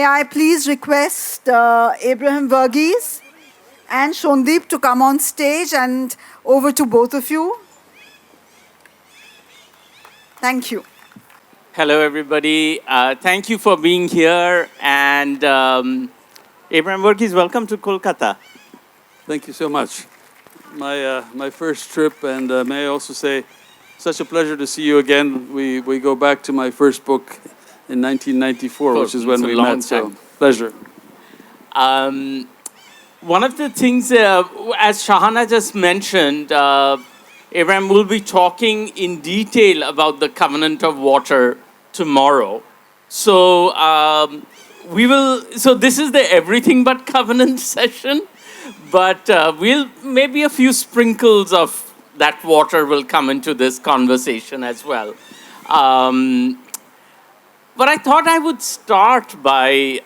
may I please request Abraham Verghese and Sandip to come on stage, and over to both of you. Thank you. Hello, everybody. Thank you for being here. And Abraham Verghese, welcome to Kolkata. Thank you so much. My first trip, and may I also say, such a pleasure to see you again. We go back to my first book in 1994, which is when we met. So pleasure. One of the things, as Shahana just mentioned, Abraham will be talking in detail about the covenant of water tomorrow. So So this is the everything but covenant session, but we'll maybe a few sprinkles of that water will come into this conversation as well. But I thought I would start by,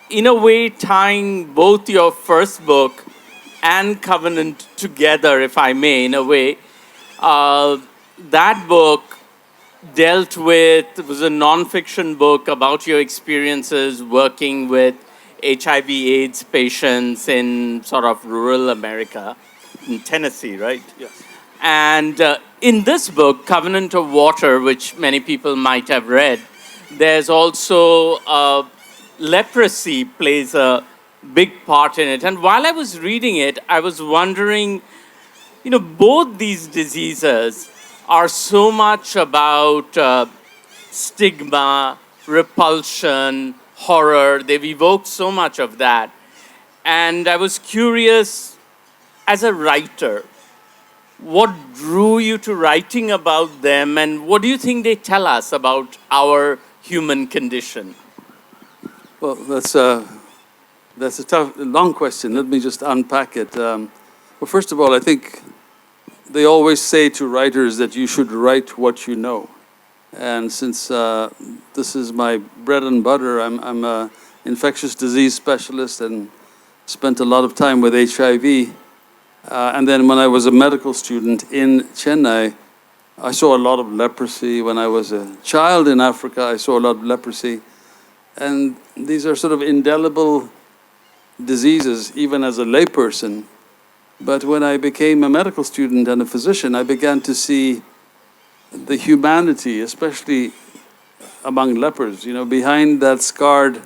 in a way, tying both your first book and Covenant together, if I may, in a way. That book was a non-fiction book about your experiences working with HIV/AIDS patients in sort of rural America, in Tennessee, right? Yes. And in this book, Covenant of Water, which many people might have read, there's also leprosy plays a big part in it. And while I was reading it, I was wondering, both these diseases are so much about stigma, repulsion, horror. They've evoked so much of that. And I was curious, as a writer, what drew you to writing about them, and what do you think they tell us about our human condition? Well, that's a long question. Let me just unpack it. Well, first of all, I think they always say to writers that you should write what you know. And since this is my bread and butter, I'm an infectious disease specialist and spent a lot of time with HIV. And then when I was a medical student in Chennai, I saw a lot of leprosy. When I was a child in Africa, I saw a lot of leprosy. And these are sort of indelible diseases, even as a layperson. But when I became a medical student and a physician, I began to see the humanity, especially among lepers. Behind that scarred,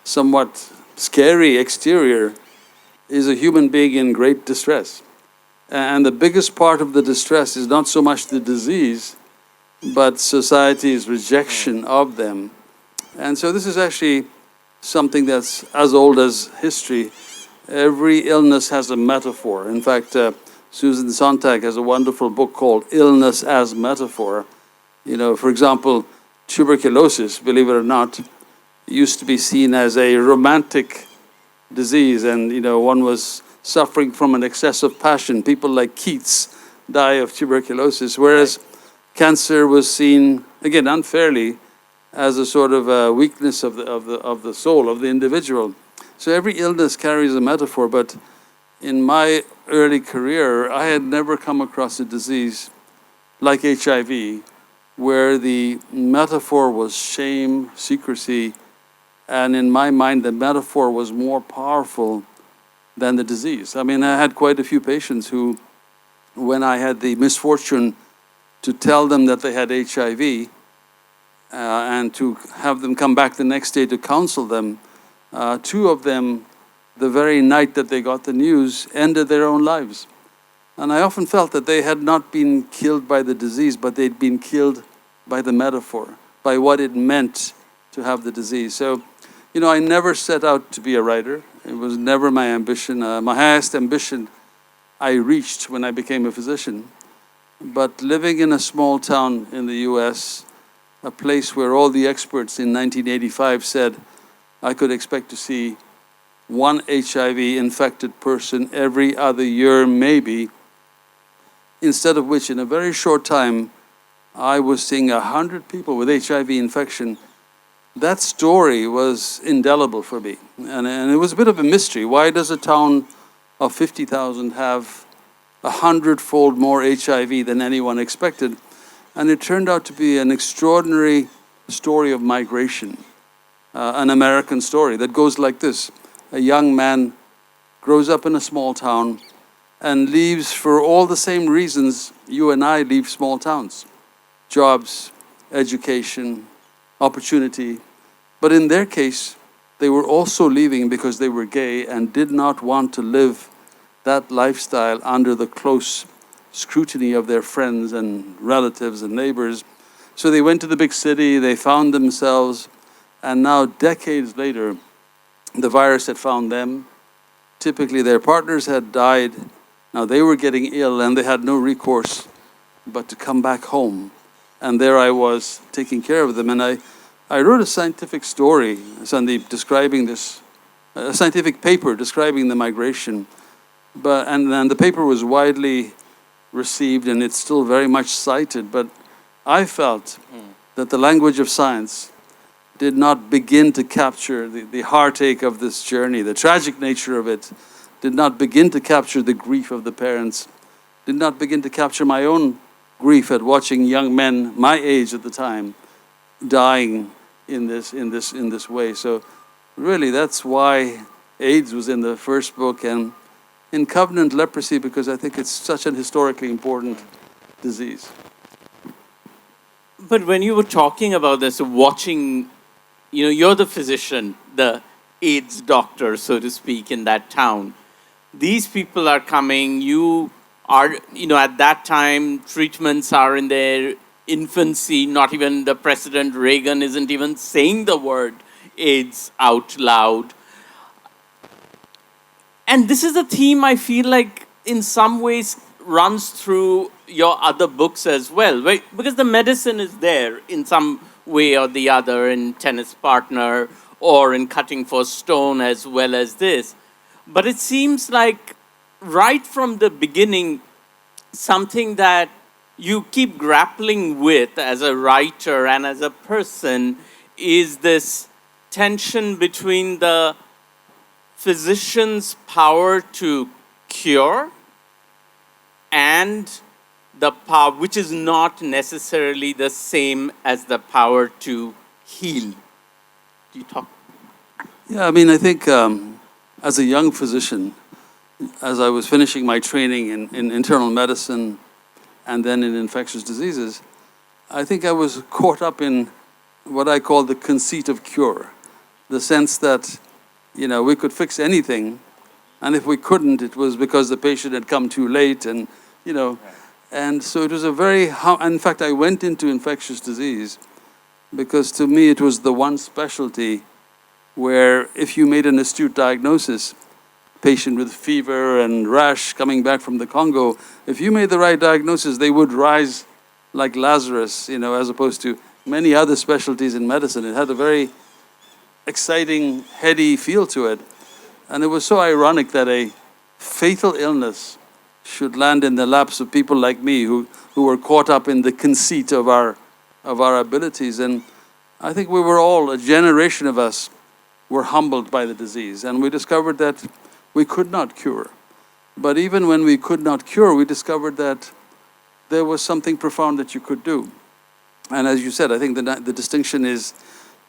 somewhat scary exterior is a human being in great distress. And the biggest part of the distress is not so much the disease, but society's rejection of them. And so this is actually something that's as old as history. Every illness has a metaphor. In fact, Susan Sontag has a wonderful book called Illness as Metaphor. For example, tuberculosis, believe it or not, used to be seen as a romantic disease, and one was suffering from an excess of passion. People like Keats die of tuberculosis, whereas cancer was seen, again, unfairly, as a sort of a weakness of the soul, of the individual. So every illness carries a metaphor, but in my early career, I had never come across a disease like HIV, where the metaphor was shame, secrecy, and in my mind, the metaphor was more powerful than the disease. I mean, I had quite a few patients who, when I had the misfortune to tell them that they had HIV, and to have them come back the next day to counsel them, two of them, the very night that they got the news, ended their own lives. And I often felt that they had not been killed by the disease, but they'd been killed by the metaphor, by what it meant to have the disease. So, I never set out to be a writer. It was never my ambition. My highest ambition I reached when I became a physician. But living in a small town in the US, a place where all the experts in 1985 said I could expect to see one HIV-infected person every other year, maybe, instead of which, in a very short time, I was seeing 100 people with HIV infection. That story was indelible for me, and it was a bit of a mystery. Why does a town of 50,000 have 100-fold more HIV than anyone expected? And it turned out to be an extraordinary story of migration. an American story that goes like this. A young man grows up in a small town and leaves for all the same reasons you and I leave small towns. Jobs, education, opportunity. But in their case, they were also leaving because they were gay and did not want to live that lifestyle under the close scrutiny of their friends and relatives and neighbors. So they went to the big city, they found themselves, and now decades later, the virus had found them. Typically their partners had died. Now they were getting ill and they had no recourse but to come back home. And there I was taking care of them. And I wrote a scientific story, Sandip, describing this, a scientific paper describing the migration. And the paper was widely received and it's still very much cited. But I felt that the language of science did not begin to capture the heartache of this journey, the tragic nature of it, did not begin to capture the grief of the parents, did not begin to capture my own grief at watching young men my age at the time dying in this way. So really that's why AIDS was in the first book, and in covenant leprosy because I think it's such an historically important disease. But when you were talking about this, watching, you're the physician, the AIDS doctor, so to speak, in that town. These people are coming, you are, at that time, treatments are in their infancy, not even the President Reagan isn't even saying the word AIDS out loud. And this is a theme I feel like in some ways runs through your other books as well, right? Because the medicine is there in some way or the other in Tennis Partner or in Cutting for Stone as well as this. But it seems like right from the beginning, something that you keep grappling with as a writer and as a person is this tension between the physician's power to cure and the power, which is not necessarily the same as the power to heal. Do you talk? Yeah, I mean, I think as a young physician, as I was finishing my training in internal medicine and then in infectious diseases, I think I was caught up in what I call the conceit of cure. The sense that, we could fix anything, and if we couldn't, it was because the patient had come too late, and, and so it was a very, in fact, I went into infectious disease because to me it was the one specialty where if you made an astute diagnosis, patient with fever and rash coming back from the Congo, if you made the right diagnosis, they would rise like Lazarus, as opposed to many other specialties in medicine. It had a very exciting, heady feel to it. And it was so ironic that a fatal illness should land in the laps of people like me who were caught up in the conceit of our abilities. And I think we were all, a generation of us, were humbled by the disease. And we discovered that we could not cure. But even when we could not cure, we discovered that there was something profound that you could do. And as you said, I think the distinction is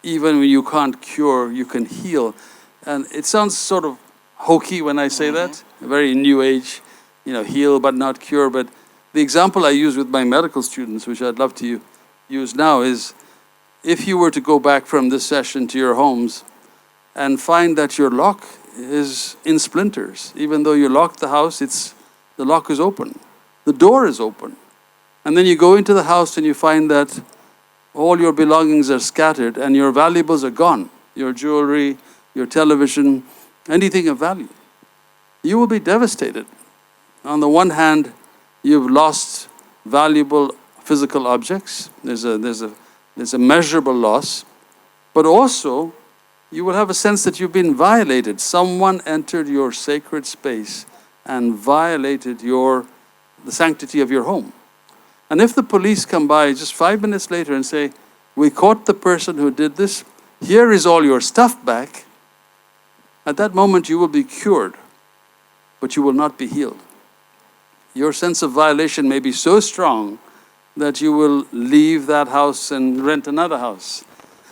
even when you can't cure, you can heal. And it sounds sort of hokey when I say that, very new age, heal but not cure. But the example I use with my medical students, which I'd love to use now, is if you were to go back from this session to your homes and find that your lock is in splinters, even though you locked the house, the lock is open, the door is open. And then you go into the house and you find that all your belongings are scattered and your valuables are gone, your jewelry, your television, anything of value. You will be devastated. On the one hand, you've lost valuable physical objects. There's a measurable loss, but also you will have a sense that you've been violated. Someone entered your sacred space and violated the sanctity of your home. And if the police come by just 5 minutes later and say, we caught the person who did this, here is all your stuff back, at that moment you will be cured, but you will not be healed. Your sense of violation may be so strong that you will leave that house and rent another house.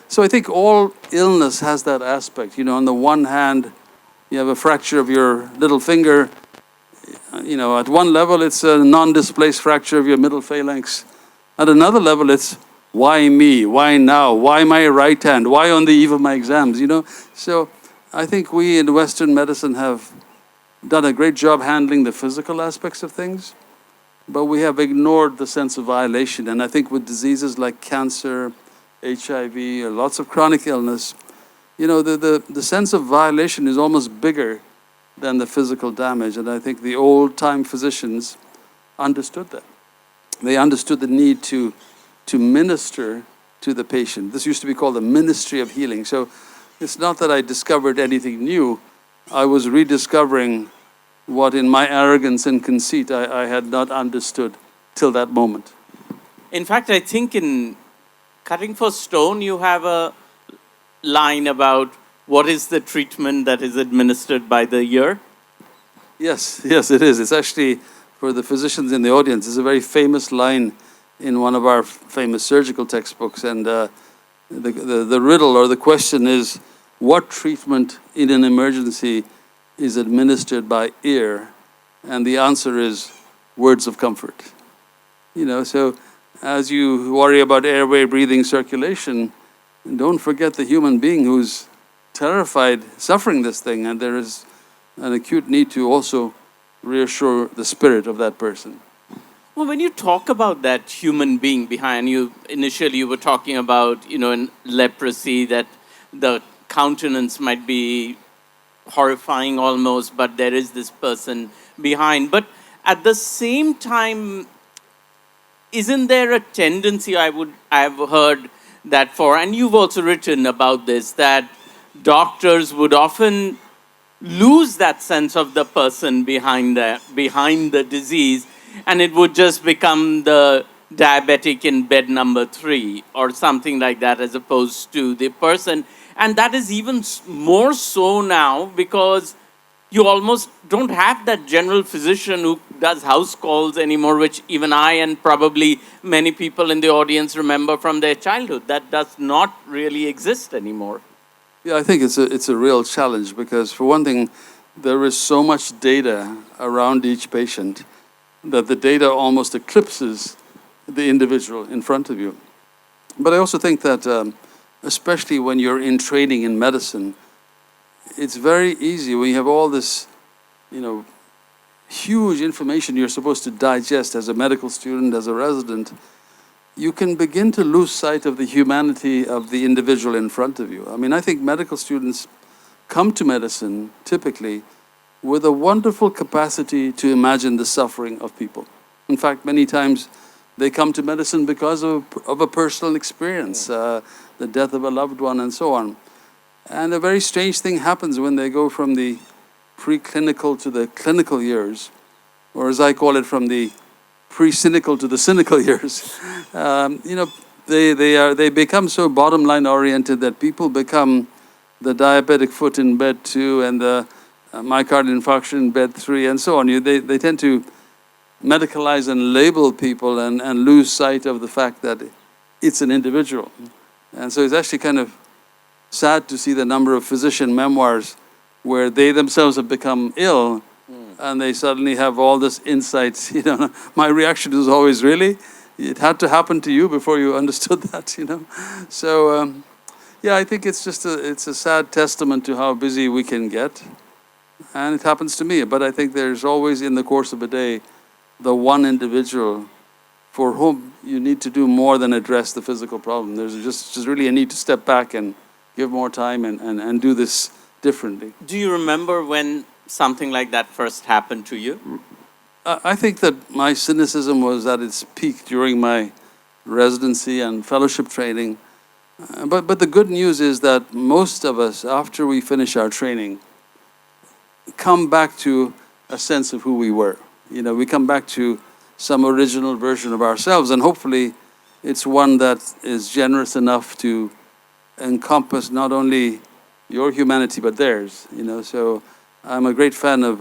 So I think all illness has that aspect. On the one hand, you have a fracture of your little finger. At one level, it's a non-displaced fracture of your middle phalanx. At another level, it's why me? Why now? Why my right hand? Why on the eve of my exams? So I think we in Western medicine have done a great job handling the physical aspects of things, but we have ignored the sense of violation. And I think with diseases like cancer, HIV, or lots of chronic illness, the sense of violation is almost bigger than the physical damage. And I think the old-time physicians understood that. They understood the need to minister to the patient. This used to be called the ministry of healing. So it's not that I discovered anything new. I was rediscovering what in my arrogance and conceit I had not understood till that moment. In fact, I think in Cutting for Stone, you have a line about what is the treatment that is administered by the ear. Yes, it is. It's actually, for the physicians in the audience, it's a very famous line in one of our famous surgical textbooks. And the riddle or the question is, what treatment in an emergency is administered by ear? And the answer is words of comfort. So as you worry about airway, breathing, circulation, don't forget the human being who's terrified, suffering this thing, and there is an acute need to also reassure the spirit of that person. Well, when you talk about that human being behind you, initially you were talking about, in leprosy, that the countenance might be horrifying almost, but there is this person behind. But at the same time, isn't there a tendency, I've heard that and you've also written about this, that doctors would often lose that sense of the person behind the disease, and it would just become the diabetic in bed number 3 or something like that, as opposed to the person. And that is even more so now, because you almost don't have that general physician who does house calls anymore, which even I and probably many people in the audience remember from their childhood. That does not really exist anymore. Yeah, I think it's a real challenge, because for one thing, there is so much data around each patient that the data almost eclipses the individual in front of you. But I also think that especially when you're in training in medicine, it's very easy when you have all this, huge information you're supposed to digest as a medical student, as a resident, you can begin to lose sight of the humanity of the individual in front of you. I mean, I think medical students come to medicine typically with a wonderful capacity to imagine the suffering of people. In fact, many times they come to medicine because of a personal experience, the death of a loved one and so on. And a very strange thing happens when they go from the preclinical to the clinical years, or as I call it, from the pre-cynical to the cynical years. They become so bottom line oriented that people become the diabetic foot in bed 2 and the myocardial infarction in bed 3 and so on. They tend to medicalize and label people and lose sight of the fact that it's an individual. And so it's actually kind of sad to see the number of physician memoirs where they themselves have become ill and they suddenly have all this insights. My reaction is always, really? It had to happen to you before you understood that, So, yeah, I think it's a sad testament to how busy we can get. And it happens to me. But I think there's always, in the course of a day, the one individual for whom you need to do more than address the physical problem. There's just really a need to step back and give more time and do this differently. Do you remember when something like that first happened to you? I think that my cynicism was at its peak during my residency and fellowship training. But the good news is that most of us, after we finish our training, come back to a sense of who we were. We come back to some original version of ourselves, and hopefully it's one that is generous enough to encompass not only your humanity but theirs. So I'm a great fan of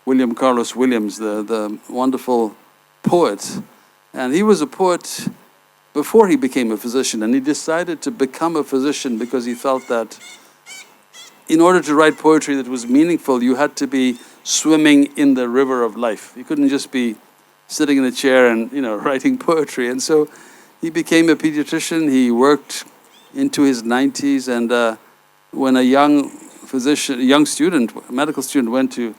William Carlos Williams, the wonderful poet. And he was a poet before he became a physician. And he decided to become a physician because he felt that in order to write poetry that was meaningful, you had to be swimming in the river of life. You couldn't just be sitting in a chair and, writing poetry. And so he became a pediatrician. He worked into his 90s. And when a young physician, a young student, a medical student, went to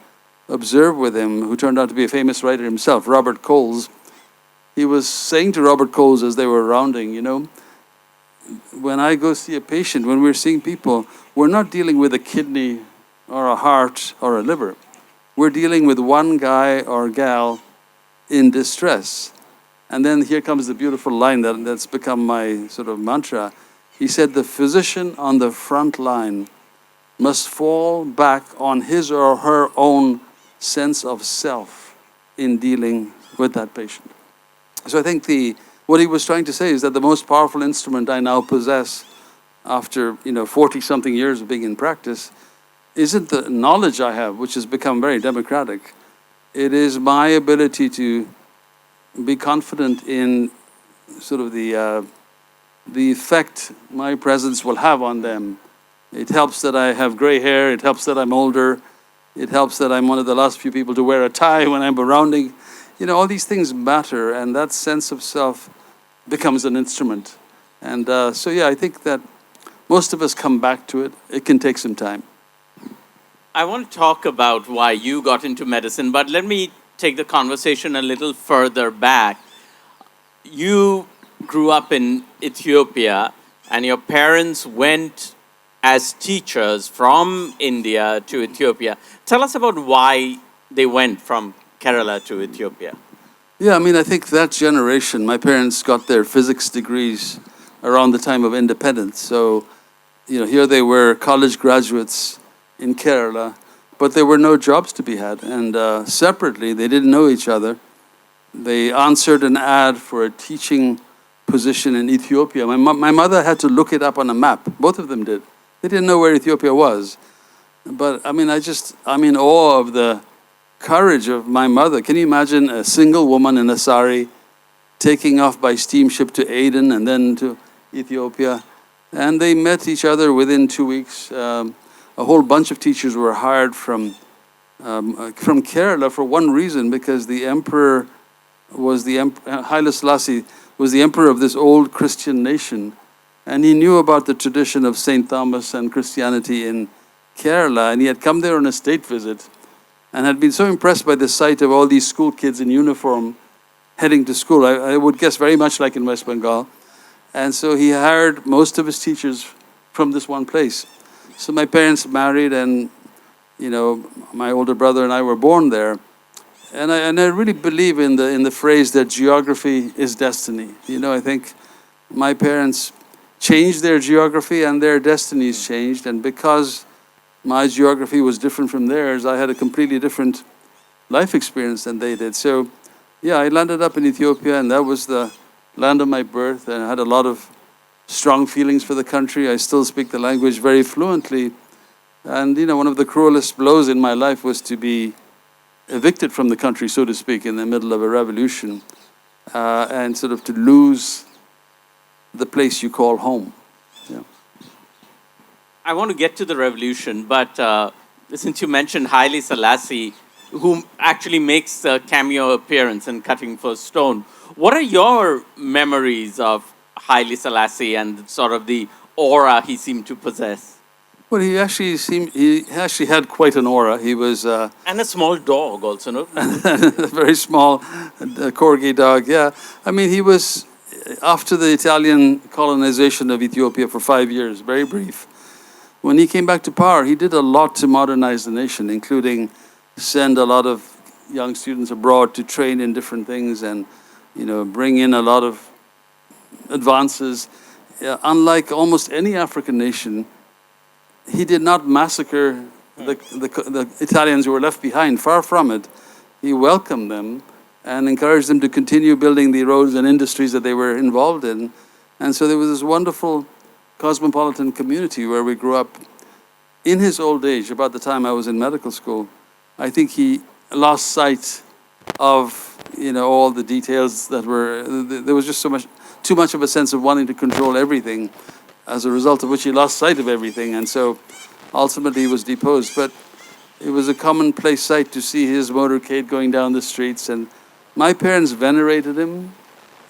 observe with him, who turned out to be a famous writer himself, Robert Coles, he was saying to Robert Coles as they were rounding, when I go see a patient, when we're seeing people, we're not dealing with a kidney or a heart or a liver. We're dealing with one guy or gal in distress. And then here comes the beautiful line that's become my sort of mantra. He said, the physician on the front line must fall back on his or her own sense of self in dealing with that patient. So I think what he was trying to say is that the most powerful instrument I now possess after 40-something years of being in practice isn't the knowledge I have, which has become very democratic. It is my ability to be confident in sort of the effect my presence will have on them. It helps that I have gray hair. It helps that I'm older. It helps that I'm one of the last few people to wear a tie when I'm rounding. All these things matter, and that sense of self becomes an instrument. And so, yeah, I think that most of us come back to it. It can take some time. I want to talk about why you got into medicine, but let me take the conversation a little further back. You grew up in Ethiopia, and your parents went as teachers from India to Ethiopia. Tell us about why they went from Kerala to Ethiopia. Yeah, I think that generation, my parents got their physics degrees around the time of independence. So, here they were, college graduates in Kerala, but there were no jobs to be had. And separately, they didn't know each other. They answered an ad for a teaching position in Ethiopia. My mother had to look it up on a map. Both of them did. They didn't know where Ethiopia was. But I'm in awe of the courage of my mother. Can you imagine a single woman in a sari taking off by steamship to Aden and then to Ethiopia? And they met each other within 2 weeks. A whole bunch of teachers were hired from Kerala for one reason, because the emperor was Haile Selassie was the emperor of this old Christian nation, and he knew about the tradition of St. Thomas and Christianity in Kerala, and he had come there on a state visit and had been so impressed by the sight of all these school kids in uniform heading to school. I would guess very much like in West Bengal. And so he hired most of his teachers from this one place. So my parents married, and my older brother and I were born there. And I really believe in the phrase that geography is destiny. I think my parents changed their geography and their destinies changed. And because my geography was different from theirs, I had a completely different life experience than they did. So, yeah, I landed up in Ethiopia, and that was the land of my birth, and I had a lot of strong feelings for the country. I still speak the language very fluently. And, one of the cruelest blows in my life was to be evicted from the country, so to speak, in the middle of a revolution, and sort of to lose the place you call home. Yeah. I want to get to the revolution, but since you mentioned Haile Selassie, who actually makes a cameo appearance in Cutting for Stone, what are your memories of Haile Selassie and sort of the aura he seemed to possess? Well, he actually had quite an aura. He was and a small dog also, no? a very small corgi dog. Yeah, he was after the Italian colonization of Ethiopia for 5 years, very brief. When he came back to power, he did a lot to modernize the nation, including send a lot of young students abroad to train in different things, and bring in a lot of advances. Unlike almost any African nation, he did not massacre the Italians who were left behind. Far from it. He welcomed them and encouraged them to continue building the roads and industries that they were involved in. And so there was this wonderful cosmopolitan community where we grew up. In his old age, about the time I was in medical school, I think he lost sight of all the details that were. There was just so much. too much of a sense of wanting to control everything, as a result of which he lost sight of everything, and so ultimately he was deposed. But it was a commonplace sight to see his motorcade going down the streets, and my parents venerated him,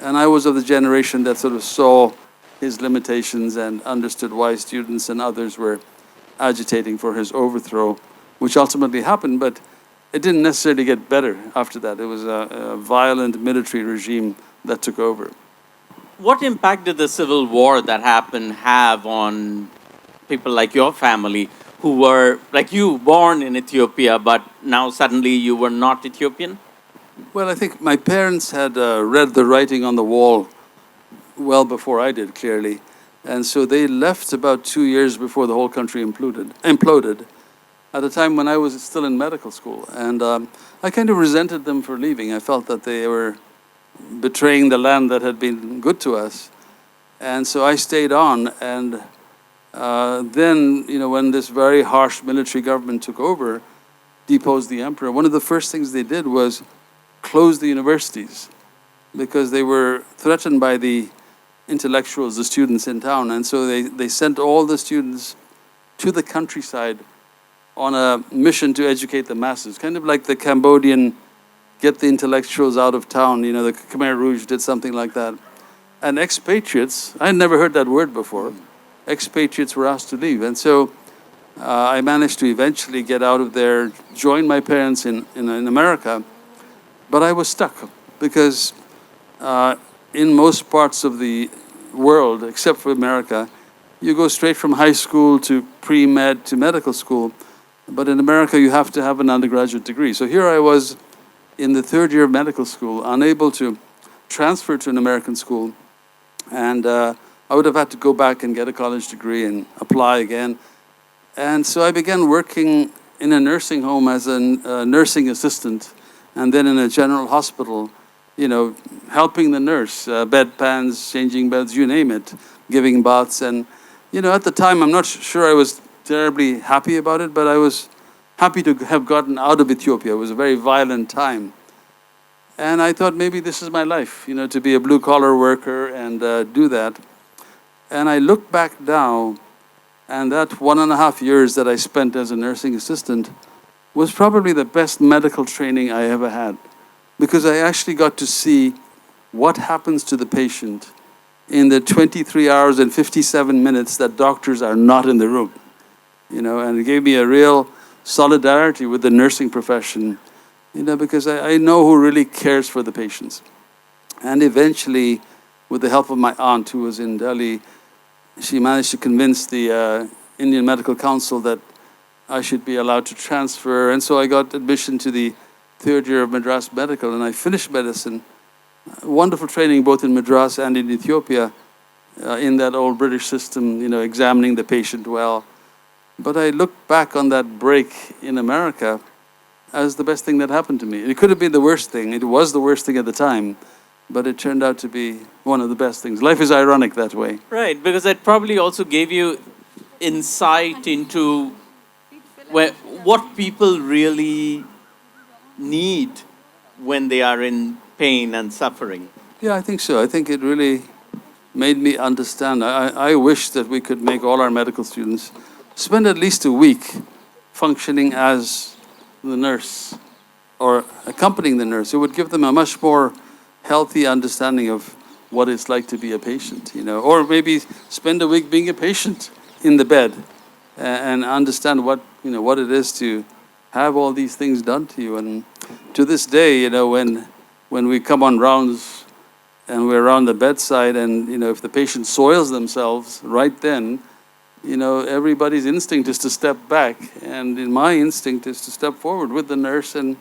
and I was of the generation that sort of saw his limitations and understood why students and others were agitating for his overthrow, which ultimately happened, but it didn't necessarily get better after that. It was a violent military regime that took over. What impact did the civil war that happened have on people like your family who were, like you, born in Ethiopia, but now suddenly you were not Ethiopian? Well, I think my parents had read the writing on the wall well before I did, clearly. And so they left about 2 years before the whole country imploded at a time when I was still in medical school. And I kind of resented them for leaving. I felt that they were betraying the land that had been good to us. And so I stayed on. And then, when this very harsh military government took over, deposed the emperor, one of the first things they did was close the universities because they were threatened by the intellectuals, the students in town. And so they sent all the students to the countryside on a mission to educate the masses, kind of like the Cambodian get the intellectuals out of town, the Khmer Rouge did something like that. And expatriates, I had never heard that word before, expatriates were asked to leave. And so I managed to eventually get out of there, join my parents in America, but I was stuck because in most parts of the world, except for America, you go straight from high school to pre-med to medical school. But in America, you have to have an undergraduate degree. So here I was in the third year of medical school, unable to transfer to an American school. And I would have had to go back and get a college degree and apply again. And so I began working in a nursing home as a nursing assistant, and then in a general hospital, helping the nurse, bedpans, changing beds, you name it, giving baths. And, at the time, I'm not sure I was terribly happy about it, but I was happy to have gotten out of Ethiopia. It was a very violent time. And I thought maybe this is my life, to be a blue-collar worker and do that. And I look back now, and that 1.5 years that I spent as a nursing assistant was probably the best medical training I ever had, because I actually got to see what happens to the patient in the 23 hours and 57 minutes that doctors are not in the room. And it gave me a real solidarity with the nursing profession, because I know who really cares for the patients. And eventually, with the help of my aunt who was in Delhi, she managed to convince the Indian Medical Council that I should be allowed to transfer. And so I got admission to the third year of Madras Medical, and I finished medicine. Wonderful training both in Madras and in Ethiopia, in that old British system, examining the patient well. But I look back on that break in America as the best thing that happened to me. It could have been the worst thing. It was the worst thing at the time, but it turned out to be one of the best things. Life is ironic that way. Right, because it probably also gave you insight into what people really need when they are in pain and suffering. Yeah, I think so. I think it really made me understand. I wish that we could make all our medical students spend at least a week functioning as the nurse or accompanying the nurse. It would give them a much more healthy understanding of what it's like to be a patient, or maybe spend a week being a patient in the bed and understand what it is to have all these things done to you. And to this day, when we come on rounds and we're around the bedside, and if the patient soils themselves right then, everybody's instinct is to step back, and my instinct is to step forward with the nurse and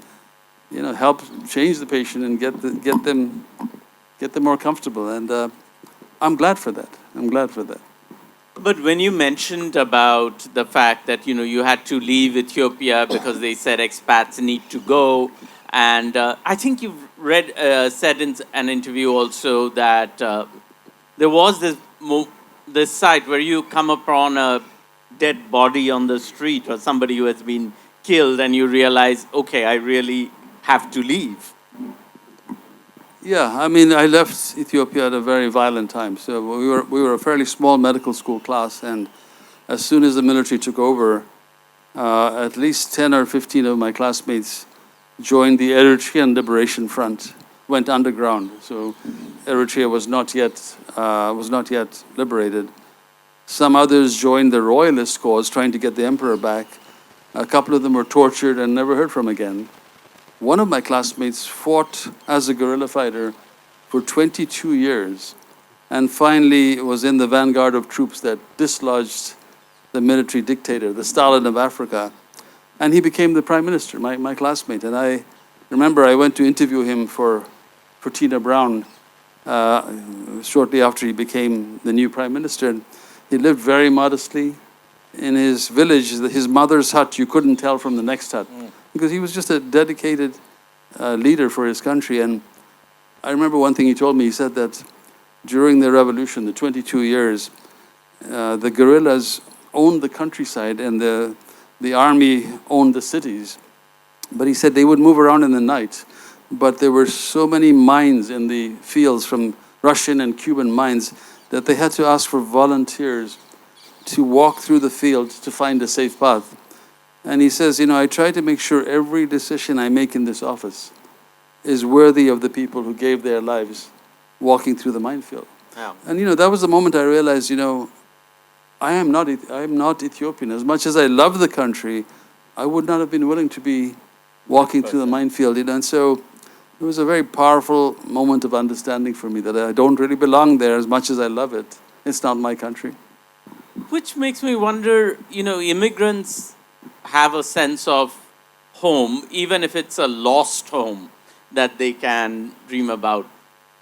help change the patient and get them more comfortable. And I'm glad for that. I'm glad for that. But when you mentioned about the fact that you had to leave Ethiopia because they said expats need to go, and I think you've said in an interview also that there was this site where you come upon a dead body on the street or somebody who has been killed, and you realize, okay, I really have to leave. Yeah, I mean, I left Ethiopia at a very violent time. So we were a fairly small medical school class, and as soon as the military took over, at least 10 or 15 of my classmates joined the Eritrean Liberation Front, went underground. So Eritrea was not yet liberated. Some others joined the royalist cause, trying to get the emperor back. A couple of them were tortured and never heard from again. One of my classmates fought as a guerrilla fighter for 22 years and finally was in the vanguard of troops that dislodged the military dictator, the Stalin of Africa. And he became the prime minister, my classmate. And I remember I went to interview him for Tina Brown shortly after he became the new prime minister. And he lived very modestly in his village. His mother's hut, you couldn't tell from the next hut, because he was just a dedicated leader for his country. And I remember one thing he told me. He said that during the revolution, the 22 years, the guerrillas owned the countryside and the army owned the cities. But he said they would move around in the night. But there were so many mines in the fields, from Russian and Cuban mines, that they had to ask for volunteers to walk through the field to find a safe path. And he says, I try to make sure every decision I make in this office is worthy of the people who gave their lives walking through the minefield. Yeah. And that was the moment I realized, I am not Ethiopian. As much as I love the country, I would not have been willing to be walking through the minefield. And so it was a very powerful moment of understanding for me that I don't really belong there as much as I love it. It's not my country. Which makes me wonder, immigrants have a sense of home, even if it's a lost home that they can dream about.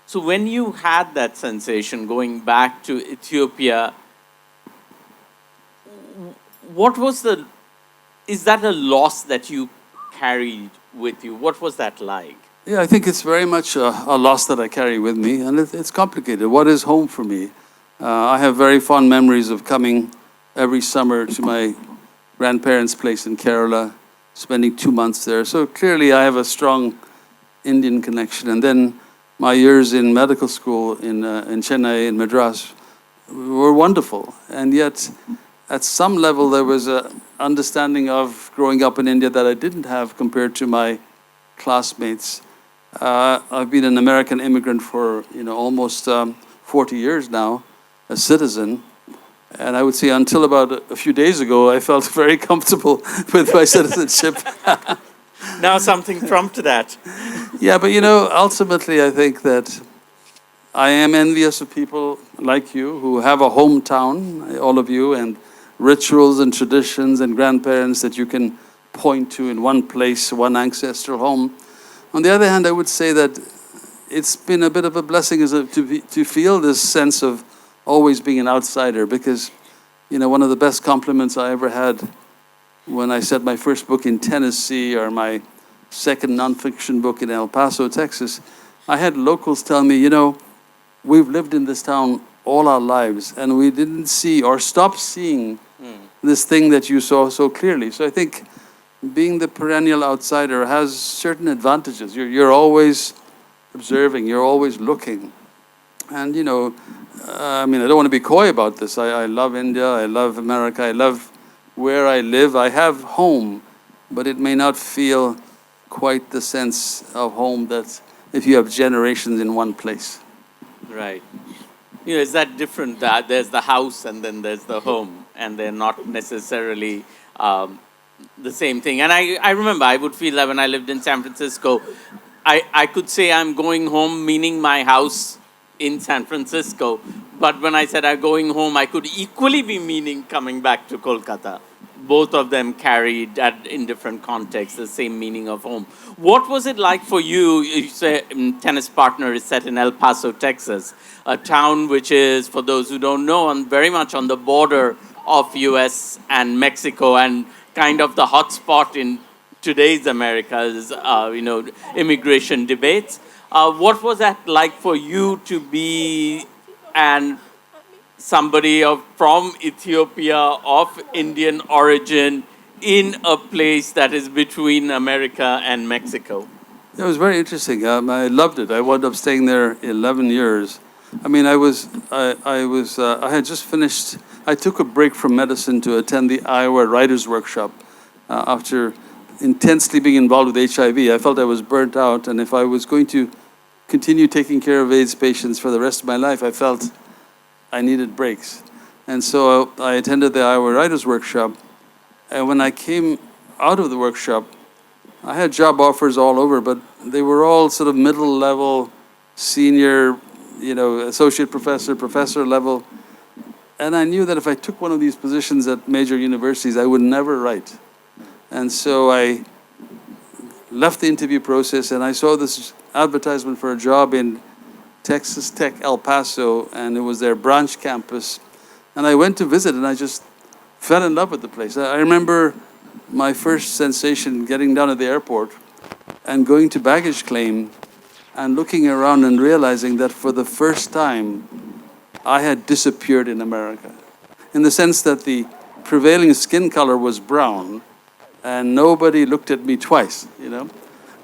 So when you had that sensation going back to Ethiopia, is that a loss that you carried with you? What was that like? Yeah, I think it's very much a loss that I carry with me, and it's complicated. What is home for me? I have very fond memories of coming every summer to my grandparents' place in Kerala, spending 2 months there. So clearly I have a strong Indian connection. And then my years in medical school in Chennai, in Madras, were wonderful. And yet, at some level, there was an understanding of growing up in India that I didn't have compared to my classmates. I've been an American immigrant for almost 40 years now, a citizen. And I would say until about a few days ago, I felt very comfortable with my citizenship. Now something prompted that. Yeah, but ultimately I think that I am envious of people like you who have a hometown, all of you, and rituals and traditions and grandparents that you can point to in one place, one ancestral home. On the other hand, I would say that it's been a bit of a blessing to feel this sense of always being an outsider, because one of the best compliments I ever had when I said my first book in Tennessee or my second nonfiction book in El Paso, Texas, I had locals tell me, we've lived in this town all our lives and we didn't see or stopped seeing this thing that you saw so clearly. So I think being the perennial outsider has certain advantages. You're always observing, you're always looking. And I don't want to be coy about this. I love India, I love America, I love where I live. I have home, but it may not feel quite the sense of home that if you have generations in one place. Right. Is that different? There's the house and then there's the home, and they're not necessarily the same thing. And I remember I would feel that when I lived in San Francisco, I could say I'm going home, meaning my house in San Francisco. But when I said I'm going home, I could equally be meaning coming back to Kolkata. Both of them carried in different contexts the same meaning of home. What was it like for you? You say Tennis Partner is set in El Paso, Texas, a town which is, for those who don't know, very much on the border of US and Mexico, and kind of the hotspot in today's America's immigration debates. What was that like for you to be somebody from Ethiopia of Indian origin in a place that is between America and Mexico? It was very interesting. I loved it. I wound up staying there 11 years. I mean, I had just finished. I took a break from medicine to attend the Iowa Writers' Workshop after intensely being involved with HIV. I felt I was burnt out, and if I was going to continue taking care of AIDS patients for the rest of my life, I felt I needed breaks. And so I attended the Iowa Writers' Workshop, and when I came out of the workshop, I had job offers all over, but they were all sort of middle level, senior, associate professor, professor level. And I knew that if I took one of these positions at major universities, I would never write. And so I left the interview process, and I saw this advertisement for a job in Texas Tech, El Paso, and it was their branch campus. And I went to visit, and I just fell in love with the place. I remember my first sensation getting down at the airport and going to baggage claim and looking around and realizing that for the first time, I had disappeared in America. In the sense that the prevailing skin color was brown, and nobody looked at me twice,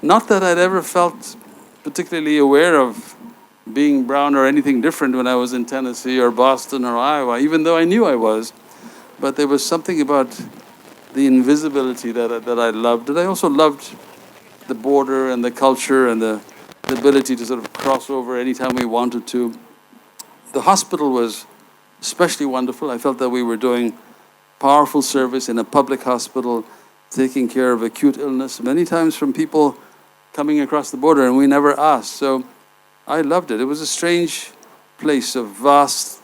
Not that I'd ever felt particularly aware of being brown or anything different when I was in Tennessee or Boston or Iowa, even though I knew I was. But there was something about the invisibility that I loved. And I also loved the border and the culture and the ability to sort of cross over anytime we wanted to. The hospital was especially wonderful. I felt that we were doing powerful service in a public hospital, taking care of acute illness, many times from people coming across the border, and we never asked. So I loved it. It was a strange place, a vast,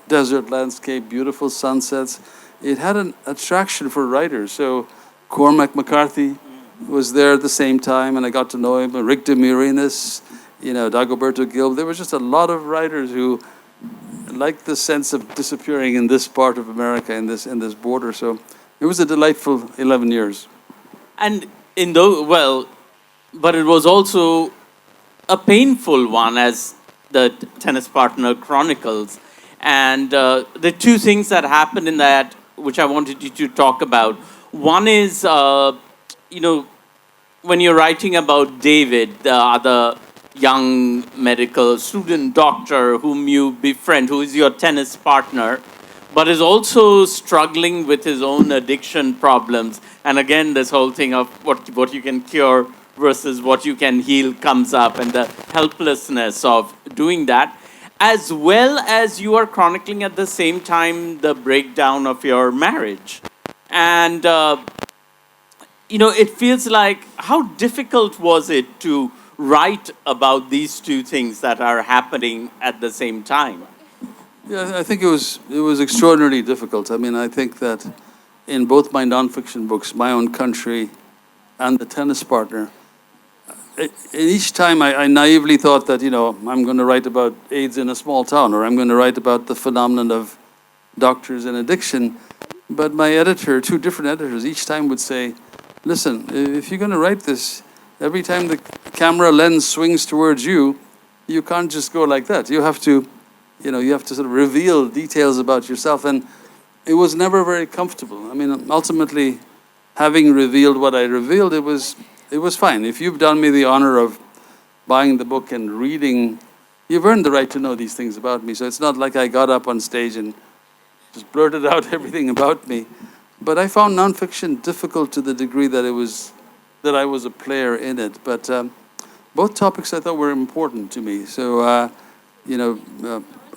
desert landscape, beautiful sunsets. It had an attraction for writers. So Cormac McCarthy was there at the same time, and I got to know him. Rick Demirinis, Dagoberto Gil. There was just a lot of writers who liked the sense of disappearing in this part of America, in this border. So it was a delightful 11 years. And but it was also a painful one, as the Tennis Partner chronicles. And the two things that happened in that, which I wanted you to talk about. One is, when you're writing about David, the other young medical student doctor whom you befriend, who is your tennis partner, but is also struggling with his own addiction problems. And again, this whole thing of what you can cure versus what you can heal comes up, and the helplessness of doing that, as well as you are chronicling at the same time the breakdown of your marriage. And, it feels like, how difficult was it to write about these two things that are happening at the same time? Yeah, I think it was extraordinarily difficult. I mean, I think that in both my nonfiction books, My Own Country and The Tennis Partner, each time I naively thought that, I'm going to write about AIDS in a small town, or I'm going to write about the phenomenon of doctors and addiction. But my editor, two different editors, each time would say, listen, if you're going to write this, every time the camera lens swings towards you, you can't just go like that. You have to sort of reveal details about yourself. And it was never very comfortable. I mean, ultimately, having revealed what I revealed, it was fine. If you've done me the honor of buying the book and reading, you've earned the right to know these things about me. So it's not like I got up on stage and just blurted out everything about me. But I found nonfiction difficult to the degree that I was a player in it. But both topics I thought were important to me. So,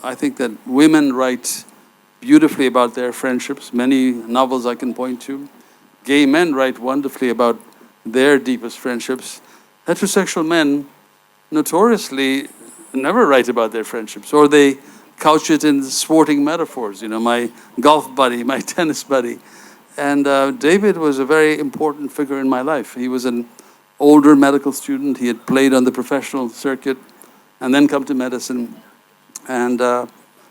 I think that women write beautifully about their friendships. Many novels I can point to. Gay men write wonderfully about their deepest friendships. Heterosexual men notoriously never write about their friendships, or they couch it in sporting metaphors. My golf buddy, my tennis buddy. And David was a very important figure in my life. He was an older medical student. He had played on the professional circuit and then come to medicine. And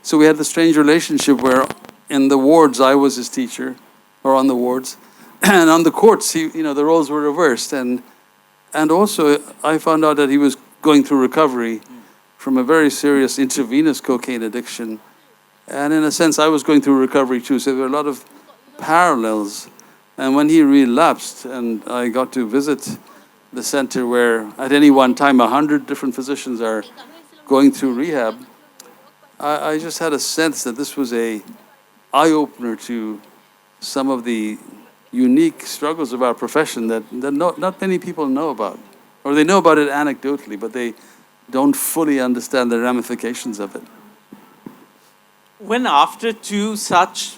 so we had this strange relationship where in the wards I was his teacher, or on the wards. And on the courts, the roles were reversed. And also, I found out that he was going through recovery from a very serious intravenous cocaine addiction. And in a sense, I was going through recovery too. So there were a lot of parallels. And when he relapsed and I got to visit the center where at any one time 100 different physicians are going through rehab, I just had a sense that this was a eye-opener to some of the unique struggles of our profession that not many people know about. Or they know about it anecdotally, but they don't fully understand the ramifications of it. When after two such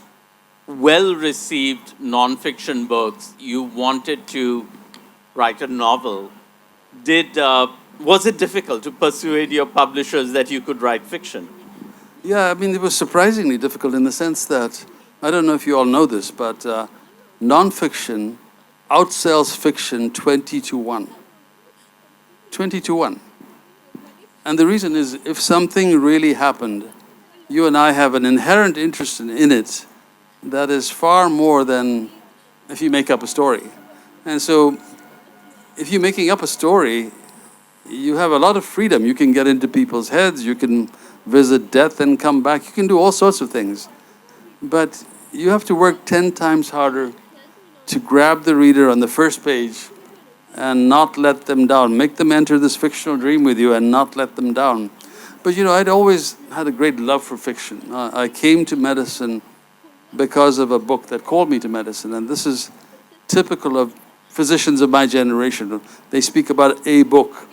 well-received non-fiction books, you wanted to write a novel, was it difficult to persuade your publishers that you could write fiction? Yeah, I mean, it was surprisingly difficult in the sense that, I don't know if you all know this, but nonfiction outsells fiction 20 to 1. 20 to 1. And the reason is, if something really happened, you and I have an inherent interest in it that is far more than if you make up a story. And so, if you're making up a story, you have a lot of freedom. You can get into people's heads, you can visit death and come back, you can do all sorts of things. But you have to work 10 times harder to grab the reader on the first page and not let them down. Make them enter this fictional dream with you and not let them down. But you know, I'd always had a great love for fiction. I came to medicine because of a book that called me to medicine, and this is typical of physicians of my generation. They speak about a book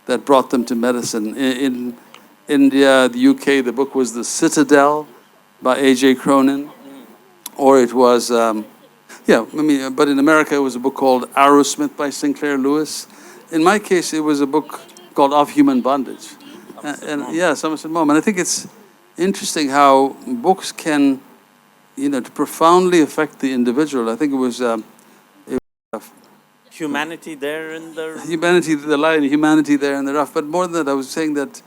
that brought them to medicine. In India, the UK, the book was The Citadel by A.J. Cronin, or it was, but in America it was a book called Arrowsmith by Sinclair Lewis. In my case, it was a book called Of Human Bondage. Somerset Maugham. And I think it's interesting how books can, to profoundly affect the individual. I think it was Humanity there in the... Humanity, the line, humanity there in the rough. But more than that, I was saying that,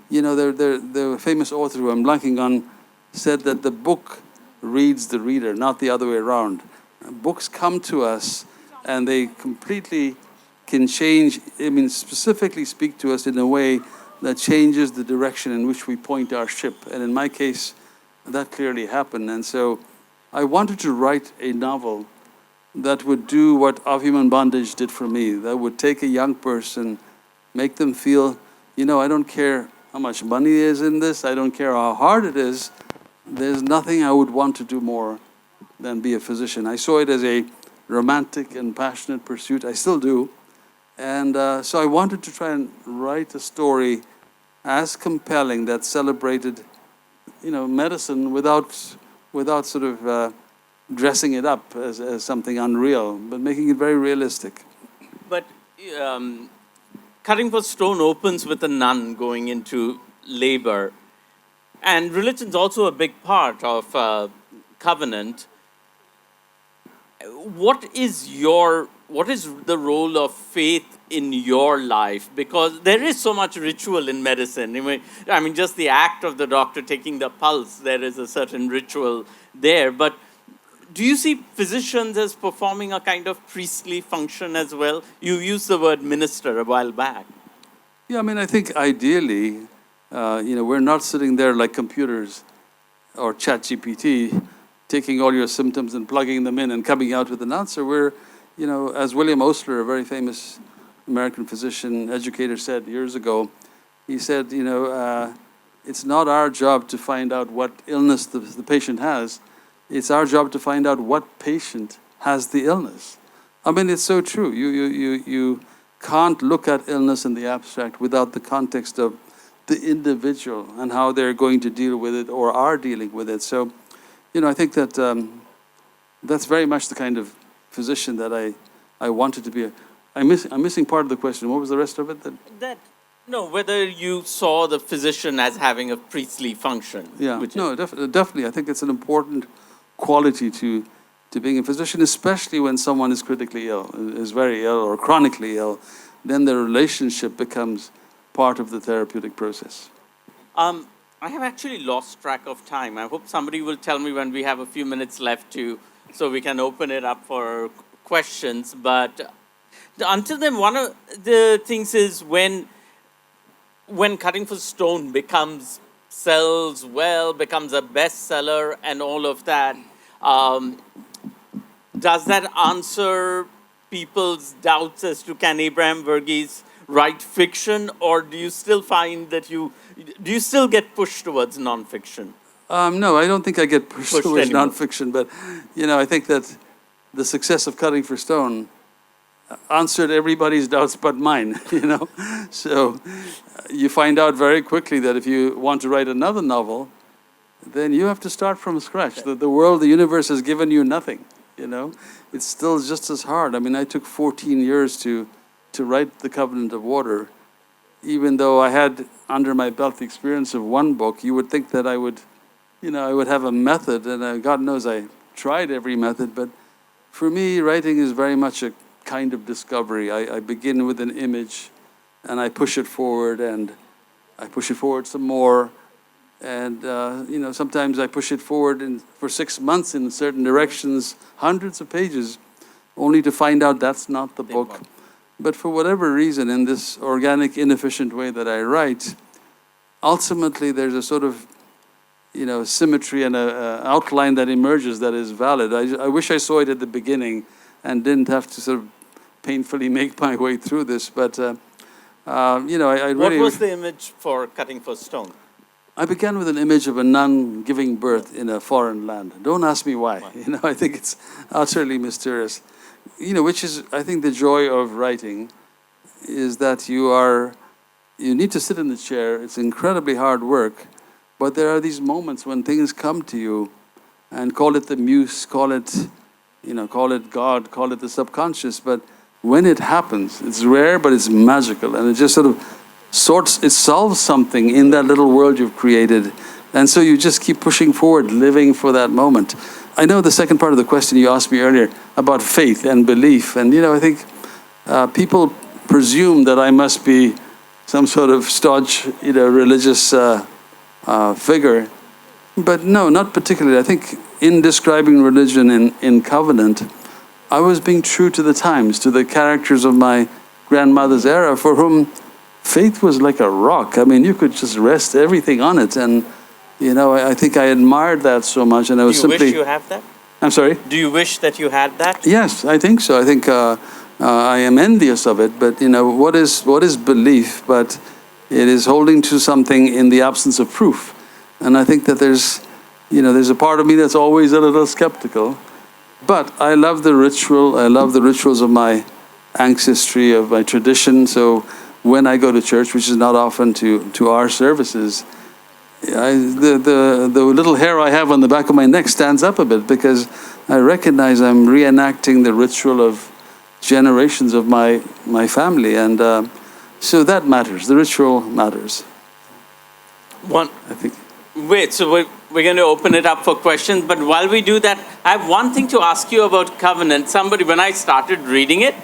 the famous author who I'm blanking on said that the book reads the reader, not the other way around. Books come to us and they completely can change, specifically speak to us in a way that changes the direction in which we point our ship. And in my case, that clearly happened. And so I wanted to write a novel that would do what Of Human Bondage did for me, that would take a young person, make them feel, I don't care how much money is in this, I don't care how hard it is, there's nothing I would want to do more than be a physician. I saw it as a romantic and passionate pursuit, I still do. And so I wanted to try and write a story as compelling that celebrated, medicine without sort of dressing it up as something unreal, but making it very realistic. But Cutting for Stone opens with a nun going into labor. And religion's also a big part of Covenant. What is the role of faith in your life? Because there is so much ritual in medicine. I mean, just the act of the doctor taking the pulse, there is a certain ritual there. But do you see physicians as performing a kind of priestly function as well? You used the word minister a while back. Yeah, I think ideally, we're not sitting there like computers or ChatGPT, taking all your symptoms and plugging them in and coming out with an answer. We're, as William Osler, a very famous American physician educator, said years ago, he said, it's not our job to find out what illness the patient has. It's our job to find out what patient has the illness. It's so true. You can't look at illness in the abstract without the context of the individual and how they're going to deal with it or are dealing with it. So, I think that that's very much the kind of physician that I wanted to be. I'm missing part of the question. What was the rest of it? Whether you saw the physician as having a priestly function. Yeah, definitely. I think it's an important quality to being a physician, especially when someone is critically ill, is very ill or chronically ill. Then the relationship becomes part of the therapeutic process. I have actually lost track of time. I hope somebody will tell me when we have a few minutes left so we can open it up for questions. But until then, one of the things is when Cutting for Stone sells well, becomes a bestseller and all of that, does that answer people's doubts as to can Abraham Verghese write fiction, or do you still find that do you still get pushed towards nonfiction? No, I don't think I get pushed towards anymore. nonfiction, but I think that the success of Cutting for Stone answered everybody's doubts but mine, So you find out very quickly that if you want to write another novel, then you have to start from scratch. The world, the universe has given you nothing, It's still just as hard. I mean, I took 14 years to write The Covenant of Water. Even though I had under my belt the experience of one book, you would think that I would have a method, and God knows I tried every method, but for me, writing is very much a kind of discovery. I begin with an image, and I push it forward, and I push it forward some more, and sometimes I push it forward for 6 months in certain directions, hundreds of pages, only to find out that's not the book. But for whatever reason, in this organic, inefficient way that I write, ultimately there's a sort of symmetry and an outline that emerges that is valid. I wish I saw it at the beginning and didn't have to sort of painfully make my way through this. But, I really... What was the image for Cutting for Stone? I began with an image of a nun giving birth in a foreign land. Don't ask me why. I think it's utterly mysterious. Which is, I think, the joy of writing, is that you need to sit in the chair. It's incredibly hard work. But there are these moments when things come to you, and call it the muse, call it God, call it the subconscious. But when it happens, it's rare, but it's magical. And it just sort of it solves something in that little world you've created. And so you just keep pushing forward, living for that moment. I know the second part of the question you asked me earlier about faith and belief. And, I think people presume that I must be some sort of staunch, religious figure. But no, not particularly. I think in describing religion in Covenant, I was being true to the times, to the characters of my grandmother's era, for whom faith was like a rock. I mean, you could just rest everything on it. And, I think I admired that so much. And I was simply... Do you simply... wish you have that? I'm sorry? Do you wish that you had that? Yes, I think so. I think I am envious of it. But, what is belief? But it is holding to something in the absence of proof. And I think that there's a part of me that's always a little skeptical. But I love the ritual. I love the rituals of my ancestry, of my tradition. So when I go to church, which is not often to our services, the little hair I have on the back of my neck stands up a bit, because I recognize I'm reenacting the ritual of generations of my family. And so that matters. The ritual matters. I think. Wait, so we're going to open it up for questions. But while we do that, I have one thing to ask you about Covenant. When I started reading it,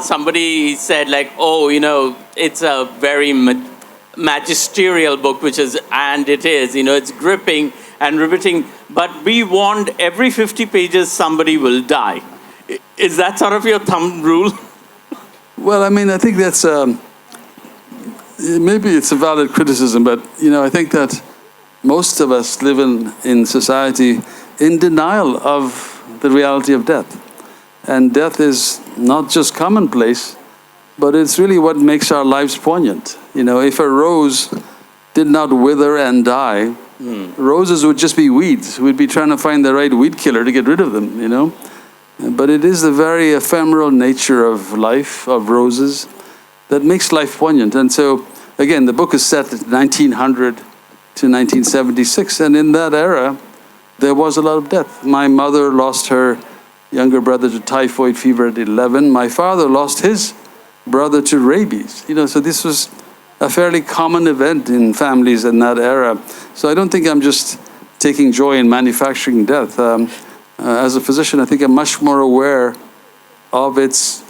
somebody said it's a very magisterial book, it's gripping and riveting. But be warned, every 50 pages, somebody will die. Is that sort of your thumb rule? Well, I mean, I think that's... maybe it's a valid criticism, but, I think that most of us live in society in denial of the reality of death. And death is not just commonplace, but it's really what makes our lives poignant. If a rose did not wither and die, roses would just be weeds. We'd be trying to find the right weed killer to get rid of them, But it is the very ephemeral nature of life, of roses, that makes life poignant. And so, again, the book is set at 1900 to 1976, and in that era, there was a lot of death. My mother lost her younger brother to typhoid fever at 11. My father lost his brother to rabies. So this was a fairly common event in families in that era. So I don't think I'm just taking joy in manufacturing death. As a physician, I think I'm much more aware of its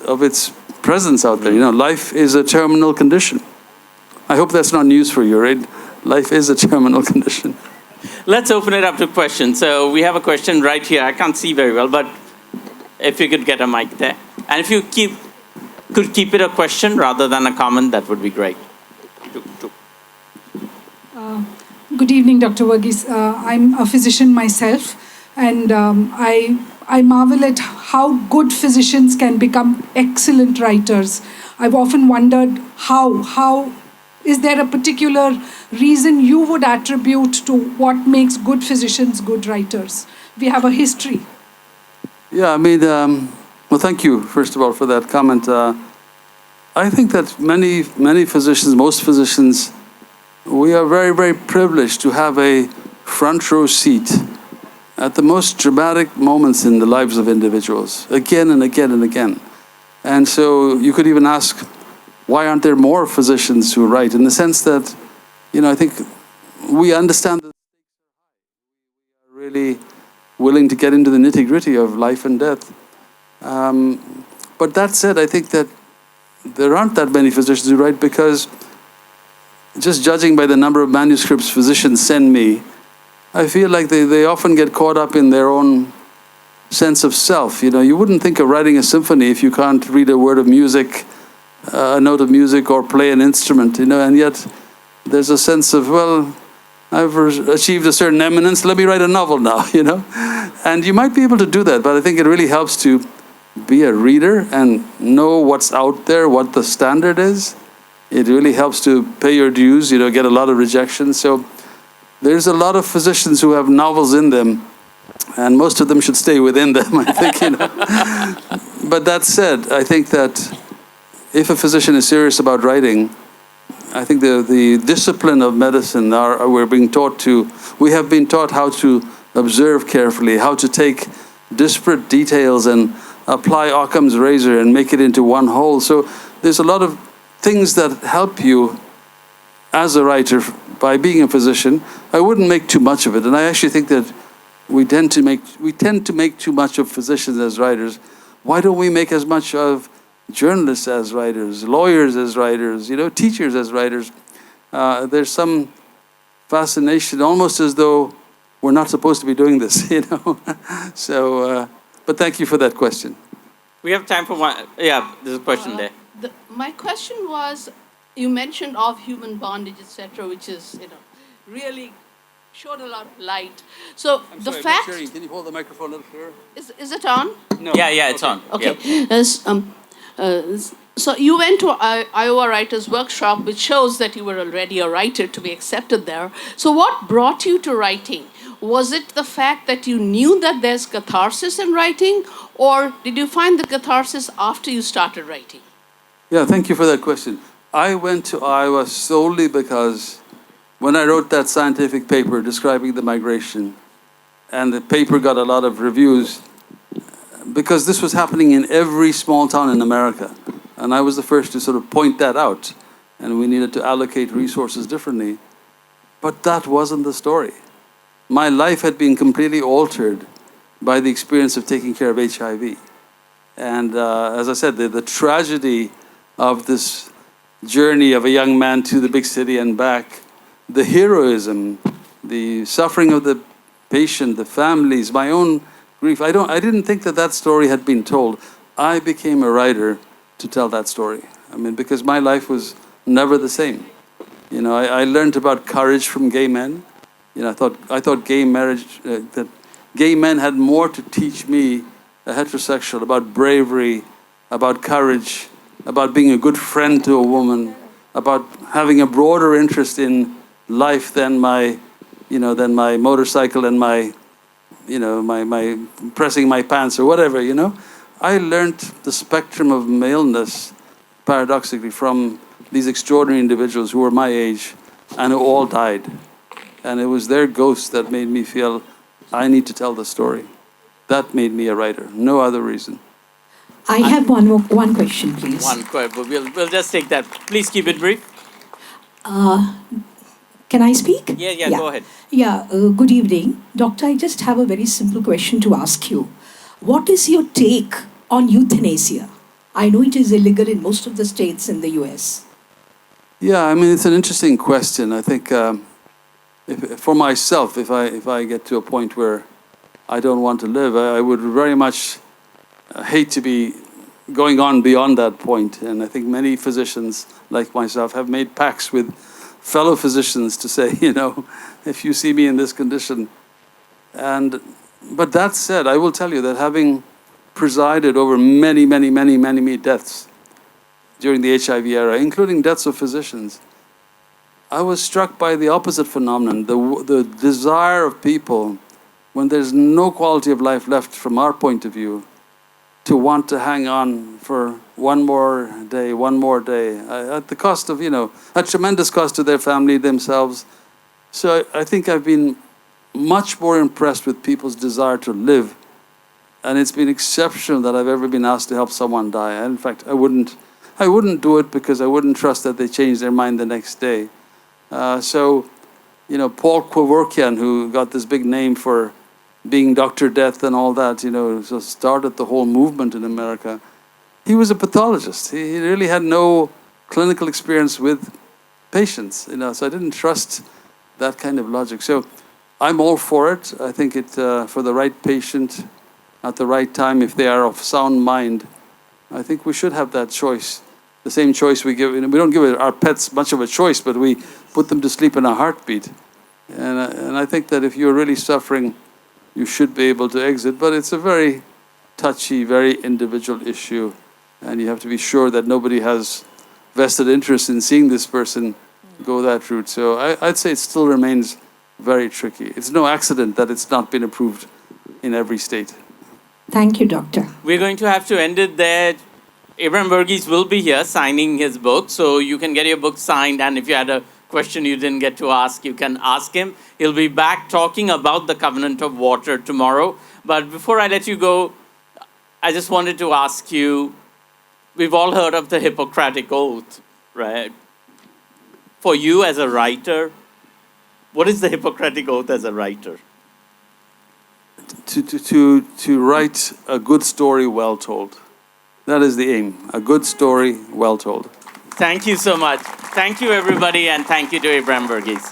presence out there. Life is a terminal condition. I hope that's not news for you, right? Life is a terminal condition. Let's open it up to questions. So we have a question right here. I can't see very well, but if you could get a mic there. And if you could keep it a question rather than a comment, that would be great. Good evening, Dr. Verghese. I'm a physician myself, and I marvel at how good physicians can become excellent writers. I've often wondered how is there a particular reason you would attribute to what makes good physicians good writers? We have a history. Yeah, I mean, well, thank you, first of all, for that comment. I think that many physicians, most physicians, we are very, very privileged to have a front row seat at the most dramatic moments in the lives of individuals, again and again and again. And so you could even ask, why aren't there more physicians who write? In the sense that, I think we understand that we're really willing to get into the nitty-gritty of life and death. But that said, I think that there aren't that many physicians who write, because just judging by the number of manuscripts physicians send me, I feel like they often get caught up in their own sense of self. You wouldn't think of writing a symphony if you can't read a word of music, a note of music, or play an instrument, and yet there's a sense of, well, I've achieved a certain eminence, let me write a novel now, And you might be able to do that, but I think it really helps to be a reader and know what's out there, what the standard is. It really helps to pay your dues, get a lot of rejection. So there's a lot of physicians who have novels in them, and most of them should stay within them, I think, But that said, I think that if a physician is serious about writing, I think the discipline of medicine, we have been taught how to observe carefully, how to take disparate details and apply Occam's razor and make it into one whole. So there's a lot of things that help you as a writer by being a physician. I wouldn't make too much of it, and I actually think that we tend to make too much of physicians as writers. Why don't we make as much of journalists as writers, lawyers as writers, teachers as writers? There's some fascination, almost as though we're not supposed to be doing this, So, but thank you for that question. We have time for one. Yeah, there's a question there. My question was, you mentioned of human bondage, etc., which is, really showed a lot of light. So the fact, Can you hold the microphone a little clearer? is it on? No. Yeah, it's on. Okay. Yep. So you went to Iowa Writers Workshop, which shows that you were already a writer to be accepted there. So what brought you to writing? Was it the fact that you knew that there's catharsis in writing, or did you find the catharsis after you started writing? Yeah, thank you for that question. I went to Iowa solely because when I wrote that scientific paper describing the migration, and the paper got a lot of reviews, because this was happening in every small town in America. And I was the first to sort of point that out, and we needed to allocate resources differently. But that wasn't the story. My life had been completely altered by the experience of taking care of HIV. And as I said, the tragedy of this journey of a young man to the big city and back, the heroism, the suffering of the patient, the families, my own grief. I didn't think that story had been told. I became a writer to tell that story. I mean, because my life was never the same. I learned about courage from gay men. I thought gay marriage, that gay men had more to teach me, a heterosexual, about bravery, about courage, about being a good friend to a woman, about having a broader interest in life than my motorcycle and my pressing my pants or whatever, I learned the spectrum of maleness, paradoxically, from these extraordinary individuals who were my age and who all died. And it was their ghosts that made me feel I need to tell the story. That made me a writer, no other reason. I have one question, please. One question. We'll just take that. Please keep it brief. Can I speak? Yeah, go ahead. Yeah, good evening. Doctor, I just have a very simple question to ask you. What is your take on euthanasia? I know it is illegal in most of the states in the US. Yeah, I mean, it's an interesting question. I think for myself, if I get to a point where I don't want to live, I would very much hate to be going on beyond that point. And I think many physicians, like myself, have made pacts with fellow physicians to say, if you see me in this condition. And But that said, I will tell you that having presided over many, many, many, many, many deaths during the HIV era, including deaths of physicians, I was struck by the opposite phenomenon, the desire of people, when there's no quality of life left from our point of view, to want to hang on for one more day, at the cost of, at tremendous cost to their family, themselves. So I think I've been much more impressed with people's desire to live. And it's been exceptional that I've ever been asked to help someone die. And in fact, I wouldn't do it because I wouldn't trust that they change their mind the next day. Paul Kevorkian, who got this big name for being Dr. Death and all that, so started the whole movement in America. He was a pathologist. He really had no clinical experience with patients, so I didn't trust that kind of logic. So I'm all for it. I think it for the right patient at the right time, if they are of sound mind, I think we should have that choice. The same choice we give. We don't give our pets much of a choice, but we put them to sleep in a heartbeat. And I think that if you're really suffering, you should be able to exit. But it's a very touchy, very individual issue. And you have to be sure that nobody has vested interest in seeing this person go that route. So I'd say it still remains very tricky. It's no accident that it's not been approved in every state. Thank you, Doctor. We're going to have to end it there. Abraham Verghese will be here signing his book, so you can get your book signed, and if you had a question you didn't get to ask, you can ask him. He'll be back talking about the Covenant of Water tomorrow. But before I let you go, I just wanted to ask you, we've all heard of the Hippocratic Oath, right? For you as a writer, what is the Hippocratic Oath as a writer? To write a good story well told. That is the aim. A good story well told. Thank you so much. Thank you, everybody, and thank you to Abraham Verghese.